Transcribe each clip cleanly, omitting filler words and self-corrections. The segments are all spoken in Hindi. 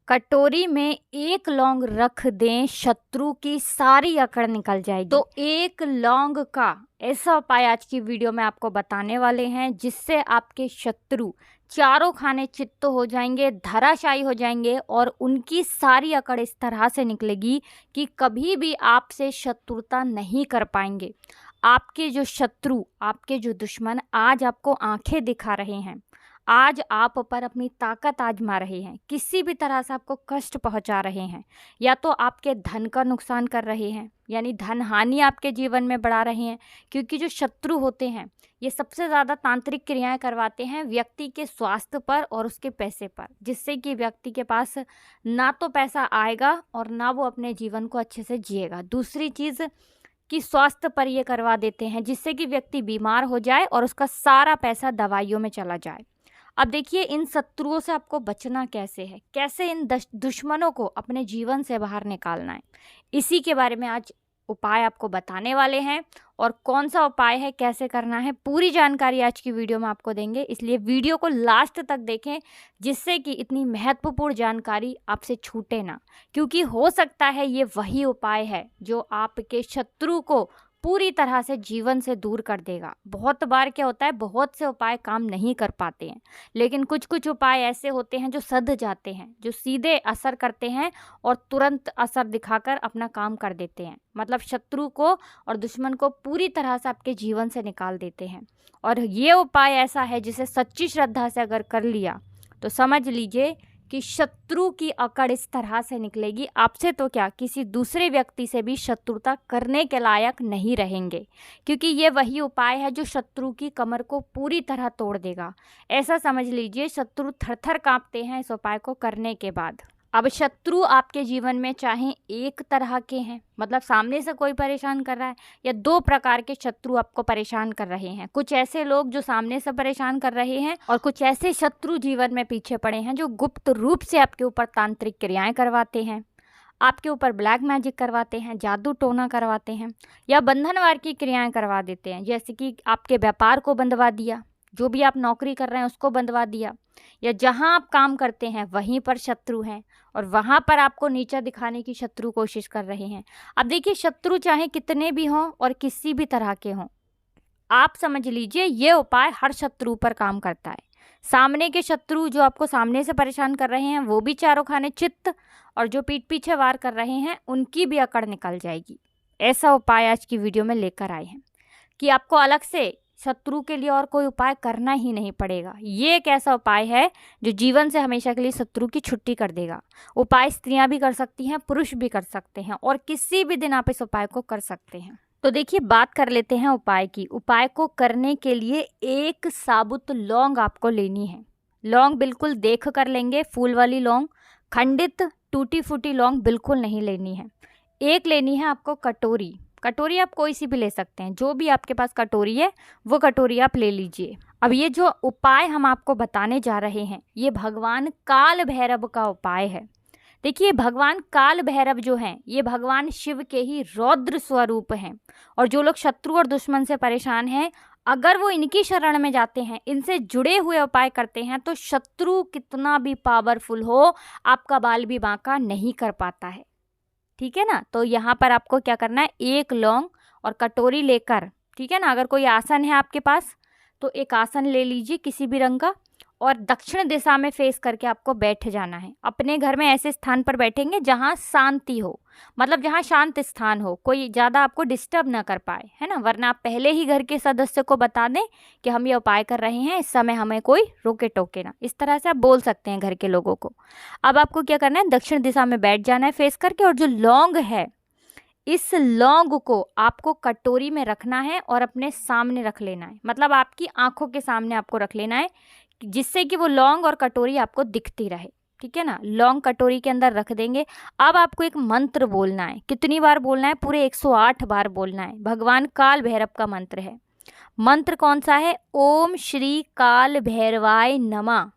कटोरी में एक लौंग रख दें, शत्रु की सारी अकड़ निकल जाएगी। तो एक लौंग का ऐसा उपाय आज की वीडियो में आपको बताने वाले हैं जिससे आपके शत्रु चारों खाने चित्त हो जाएंगे, धराशायी हो जाएंगे और उनकी सारी अकड़ इस तरह से निकलेगी कि कभी भी आपसे शत्रुता नहीं कर पाएंगे। आपके जो शत्रु, आपके जो दुश्मन आज आपको आंखें दिखा रहे हैं, आज आप पर अपनी ताकत आजमा रहे हैं, किसी भी तरह से आपको कष्ट पहुंचा रहे हैं, या तो आपके धन का नुकसान कर रहे हैं, यानी धन हानि आपके जीवन में बढ़ा रहे हैं। क्योंकि जो शत्रु होते हैं ये सबसे ज़्यादा तांत्रिक क्रियाएं करवाते हैं व्यक्ति के स्वास्थ्य पर और उसके पैसे पर, जिससे कि व्यक्ति के पास ना तो पैसा आएगा और ना वो अपने जीवन को अच्छे से जिएगा। दूसरी चीज़ कि स्वास्थ्य पर ये करवा देते हैं जिससे कि व्यक्ति बीमार हो जाए और उसका सारा पैसा दवाइयों में चला जाए। अब देखिए, इन शत्रुओं से आपको बचना कैसे है, कैसे इन दुश्मनों को अपने जीवन से बाहर निकालना है, इसी के बारे में आज उपाय आपको बताने वाले हैं। और कौन सा उपाय है, कैसे करना है, पूरी जानकारी आज की वीडियो में आपको देंगे। इसलिए वीडियो को लास्ट तक देखें जिससे कि इतनी महत्वपूर्ण जानकारी आपसे छूटे ना, क्योंकि हो सकता है ये वही उपाय है जो आपके शत्रु को पूरी तरह से जीवन से दूर कर देगा। बहुत बार क्या होता है, बहुत से उपाय काम नहीं कर पाते हैं, लेकिन कुछ कुछ उपाय ऐसे होते हैं जो सध जाते हैं, जो सीधे असर करते हैं और तुरंत असर दिखाकर अपना काम कर देते हैं। मतलब शत्रु को और दुश्मन को पूरी तरह से आपके जीवन से निकाल देते हैं। और ये उपाय ऐसा है जिसे सच्ची श्रद्धा से अगर कर लिया तो समझ लीजिए कि शत्रु की अकड़ इस तरह से निकलेगी, आपसे तो क्या किसी दूसरे व्यक्ति से भी शत्रुता करने के लायक नहीं रहेंगे। क्योंकि ये वही उपाय है जो शत्रु की कमर को पूरी तरह तोड़ देगा। ऐसा समझ लीजिए शत्रु थर थर कांपते हैं इस उपाय को करने के बाद। अब शत्रु आपके जीवन में चाहे एक तरह के हैं, मतलब सामने से कोई परेशान कर रहा है, या दो प्रकार के शत्रु आपको परेशान कर रहे हैं। कुछ ऐसे लोग जो सामने से परेशान कर रहे हैं और कुछ ऐसे शत्रु जीवन में पीछे पड़े हैं जो गुप्त रूप से आपके ऊपर तांत्रिक क्रियाएं करवाते हैं, आपके ऊपर ब्लैक मैजिक करवाते हैं, जादू टोना करवाते हैं, या बंधनवार की क्रियाएं करवा देते हैं। जैसे कि आपके व्यापार को बंधवा दिया, जो भी आप नौकरी कर रहे हैं उसको बंधवा दिया, या जहां आप काम करते हैं वहीं पर शत्रु हैं और वहां पर आपको नीचा दिखाने की शत्रु कोशिश कर रहे हैं। अब देखिए, शत्रु चाहे कितने भी हों और किसी भी तरह के हों, आप समझ लीजिए ये उपाय हर शत्रु पर काम करता है। सामने के शत्रु जो आपको सामने से परेशान कर रहे हैं वो भी चारों खाने चित्त, और जो पीठ पीछे वार कर रहे हैं उनकी भी अकड़ निकल जाएगी। ऐसा उपाय आज की वीडियो में लेकर आए हैं कि आपको अलग से शत्रु के लिए और कोई उपाय करना ही नहीं पड़ेगा। ये एक ऐसा उपाय है जो जीवन से हमेशा के लिए शत्रु की छुट्टी कर देगा। उपाय स्त्रियां भी कर सकती हैं, पुरुष भी कर सकते हैं, और किसी भी दिन आप इस उपाय को कर सकते हैं। तो देखिए, बात कर लेते हैं उपाय की। उपाय को करने के लिए एक साबुत लौंग आपको लेनी है। लौंग बिल्कुल देख कर लेंगे, फूल वाली लौंग, खंडित टूटी फूटी लौंग बिल्कुल नहीं लेनी है। एक लेनी है आपको कटोरी। कटोरी आप कोई सी भी ले सकते हैं, जो भी आपके पास कटोरी है वो कटोरी आप ले लीजिए। अब ये जो उपाय हम आपको बताने जा रहे हैं ये भगवान काल भैरव का उपाय है। देखिए, भगवान काल भैरव जो हैं ये भगवान शिव के ही रौद्र स्वरूप हैं, और जो लोग शत्रु और दुश्मन से परेशान हैं, अगर वो इनकी शरण में जाते हैं, इनसे जुड़े हुए उपाय करते हैं, तो शत्रु कितना भी पावरफुल हो आपका बाल भी बांका नहीं कर पाता है। ठीक है ना। तो यहाँ पर आपको क्या करना है, एक लौंग और कटोरी लेकर, ठीक है ना, अगर कोई आसन है आपके पास तो एक आसन ले लीजिए किसी भी रंग का, और दक्षिण दिशा में फेस करके आपको बैठ जाना है। अपने घर में ऐसे स्थान पर बैठेंगे जहाँ शांति हो, मतलब जहाँ शांत स्थान हो, कोई ज़्यादा आपको डिस्टर्ब ना कर पाए, है ना। वरना आप पहले ही घर के सदस्य को बता दें कि हम ये उपाय कर रहे हैं, इस समय हमें कोई रोके टोके ना, इस तरह से आप बोल सकते हैं घर के लोगों को। अब आपको क्या करना है, दक्षिण दिशा में बैठ जाना है फेस करके, और जो लौंग है इस लौंग को आपको कटोरी में रखना है और अपने सामने रख लेना है, मतलब आपकी आंखों के सामने आपको रख लेना है, जिससे कि वो लौंग और कटोरी आपको दिखती रहे। ठीक है ना। लौंग कटोरी के अंदर रख देंगे। अब आपको एक मंत्र बोलना है। कितनी बार बोलना है, पूरे 108 बार बोलना है। भगवान काल भैरव का मंत्र है। मंत्र कौन सा है, ओम श्री काल भैरवाय नमः।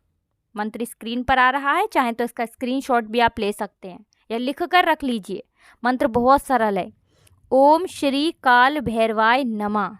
मंत्र स्क्रीन पर आ रहा है, चाहे तो इसका स्क्रीनशॉट भी आप ले सकते हैं या लिख कर रख लीजिए। मंत्र बहुत सरल है, ओम श्री काल भैरवाय नमः।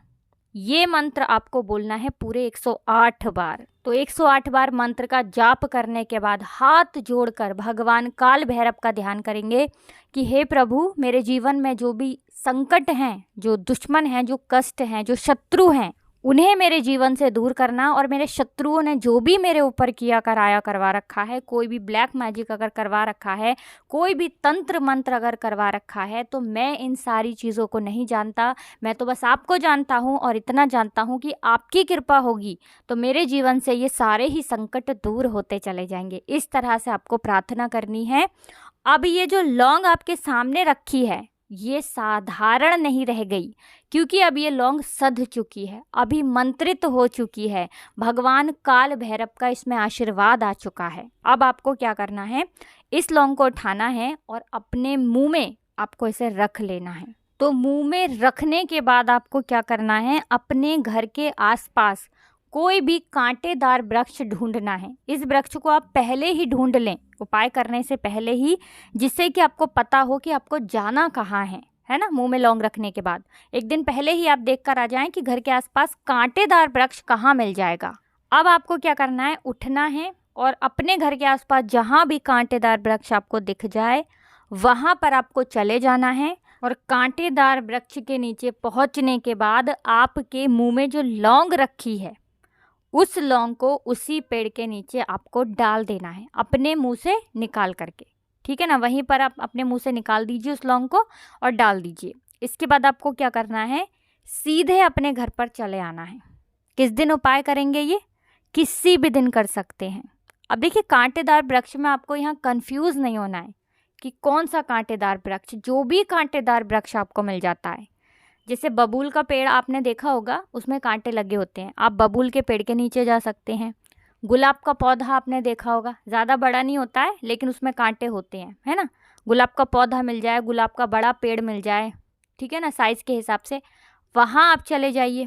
ये मंत्र आपको बोलना है पूरे 108 बार। तो 108 बार मंत्र का जाप करने के बाद हाथ जोड़कर भगवान काल भैरव का ध्यान करेंगे कि हे प्रभु, मेरे जीवन में जो भी संकट हैं, जो दुश्मन हैं, जो कष्ट हैं, जो शत्रु हैं, उन्हें मेरे जीवन से दूर करना। और मेरे शत्रुओं ने जो भी मेरे ऊपर किया कराया करवा रखा है, कोई भी ब्लैक मैजिक अगर करवा रखा है, कोई भी तंत्र मंत्र अगर करवा रखा है, तो मैं इन सारी चीज़ों को नहीं जानता। मैं तो बस आपको जानता हूँ और इतना जानता हूँ कि आपकी कृपा होगी तो मेरे जीवन से ये सारे ही संकट दूर होते चले जाएंगे। इस तरह से आपको प्रार्थना करनी है। अब ये जो लौंग आपके सामने रखी है, ये साधारण नहीं रह गई, क्योंकि अब ये लौंग सध चुकी है, अभी मंत्रित हो चुकी है। भगवान काल भैरव का इसमें आशीर्वाद आ चुका है। अब आपको क्या करना है, इस लौंग को उठाना है और अपने मुंह में आपको इसे रख लेना है। तो मुंह में रखने के बाद आपको क्या करना है, अपने घर के आसपास कोई भी कांटेदार वृक्ष ढूंढना है। इस वृक्ष को आप पहले ही ढूंढ लें, उपाय करने से पहले ही, जिससे कि आपको पता हो कि आपको जाना कहाँ है ना। मुंह में लौंग रखने के बाद एक दिन पहले ही आप देख कर आ जाएं कि घर के आसपास कांटेदार वृक्ष कहाँ मिल जाएगा। अब आपको क्या करना है, उठना है और अपने घर के आसपास जहाँ भी कांटेदार वृक्ष आपको दिख जाए वहाँ पर आपको चले जाना है। और कांटेदार वृक्ष के नीचे पहुँचने के बाद आपके मुँह में जो लौंग रखी है, उस लौंग को उसी पेड़ के नीचे आपको डाल देना है, अपने मुंह से निकाल करके। ठीक है ना, वहीं पर आप अपने मुंह से निकाल दीजिए उस लौंग को और डाल दीजिए। इसके बाद आपको क्या करना है, सीधे अपने घर पर चले आना है। किस दिन उपाय करेंगे ये, किसी भी दिन कर सकते हैं। अब देखिए, कांटेदार वृक्ष में आपको यहाँ कंफ्यूज नहीं होना है कि कौन सा कांटेदार वृक्ष, जो भी कांटेदार वृक्ष आपको मिल जाता है। जैसे बबूल का पेड़ आपने देखा होगा, उसमें कांटे लगे होते हैं, आप बबूल के पेड़ के नीचे जा सकते हैं। गुलाब का पौधा आपने देखा होगा, ज़्यादा बड़ा नहीं होता है लेकिन उसमें कांटे होते हैं, है ना। गुलाब का पौधा मिल जाए, गुलाब का बड़ा पेड़ मिल जाए, ठीक है ना, साइज़ के हिसाब से, वहाँ आप चले जाइए।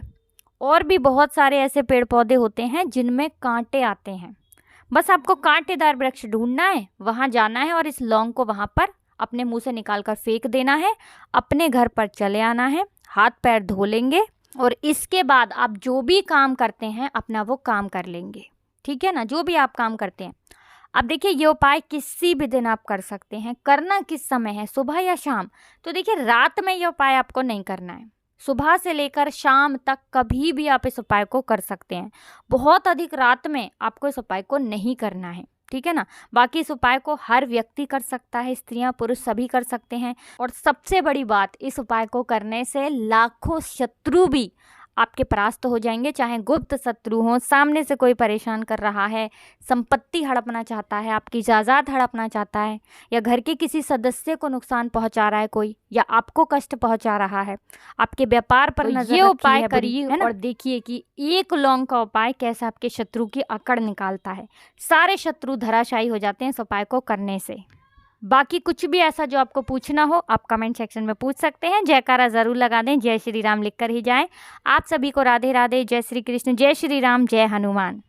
और भी बहुत सारे ऐसे पेड़ पौधे होते हैं जिनमें कांटे आते हैं। बस आपको कांटेदार वृक्ष ढूंढना है, वहाँ जाना है और इस लौंग को वहाँ पर अपने मुंह से निकाल कर फेंक देना है। अपने घर पर चले आना है, हाथ पैर धो लेंगे और इसके बाद आप जो भी काम करते हैं अपना वो काम कर लेंगे। ठीक है ना, जो भी आप काम करते हैं। अब देखिए, ये उपाय किसी भी दिन आप कर सकते हैं। करना किस समय है, सुबह या शाम? तो देखिए, रात में ये उपाय आपको नहीं करना है, सुबह से लेकर शाम तक कभी भी आप इस उपाय को कर सकते हैं। बहुत अधिक रात में आपको इस उपाय को नहीं करना है, ठीक है ना। बाकी इस उपाय को हर व्यक्ति कर सकता है, स्त्रियां पुरुष सभी कर सकते हैं। और सबसे बड़ी बात, इस उपाय को करने से लाखों शत्रु भी आपके परास्त हो जाएंगे, चाहे गुप्त शत्रु हों, सामने से कोई परेशान कर रहा है, संपत्ति हड़पना चाहता है, आपकी जायदाद हड़पना चाहता है, या घर के किसी सदस्य को नुकसान पहुंचा रहा है कोई, या आपको कष्ट पहुंचा रहा है, आपके व्यापार पर नजर ये उपाय करिए और देखिए कि एक लौंग का उपाय कैसे आपके शत्रु की अकड़ निकालता है। सारे शत्रु धराशायी हो जाते हैं इस उपाय को करने से। बाकी कुछ भी ऐसा जो आपको पूछना हो आप कमेंट सेक्शन में पूछ सकते हैं। जयकारा ज़रूर लगा दें, जय श्री राम लिख कर ही जाएं। आप सभी को राधे राधे, जय श्री कृष्ण, जय श्री राम, जय हनुमान।